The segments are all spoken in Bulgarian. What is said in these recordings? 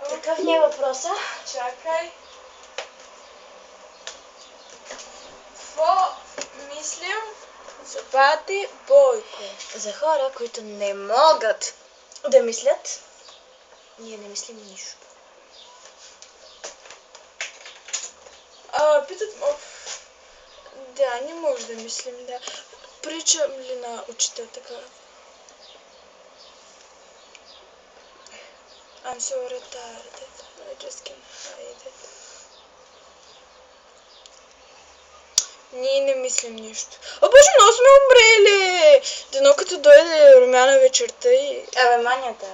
Какъв ни е въпроса? Чакай. Какво мислим за Бати Бойко? За хора, които не могат да мислят, ние не мислим нищо. Питат ме. Да, не може да мислим, да. Причам ли на учител така? I'm so retarded. I just can't hide it. Ние не мислим нищо. Боже, много сме умрели! Дано като дойде румяна вечерта и... Абе, манята.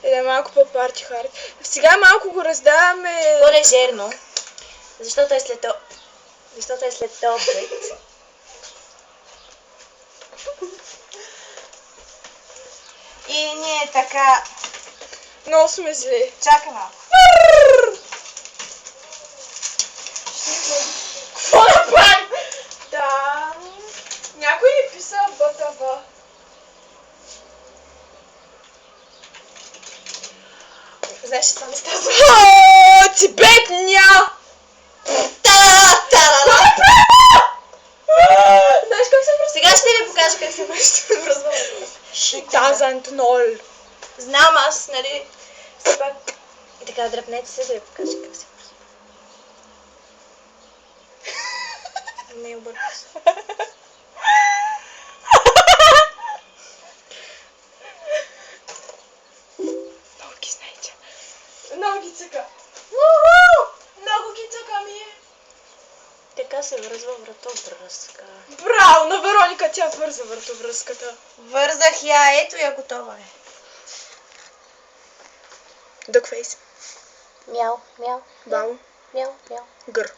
Иде малко по-парти хард. Сега малко го раздаваме... По-лежерно. Защото е след обед. И ние така... Много сме зли. Чакай малко. Какво направим? Да... Някой ни писал БТВ. Знаеш, че това не става за... Тибетня! Знаеш как се връзва? Сега ще ви покажа как се връзва. Doesn't know. Знам аз, нали? Все пак. И така, дръпнете се да ви покажа как се връзва. Не обърка се. Много ги знаете. Много ги цъка. Много ги цъка ми. Така се връзва вратовръзка. Браво, на Вероника тя върза вратовръзката. Вързах я, ето я, готова е. Дъкфейс. Мяу, мяу, Бау. мяу, мяу. Гър.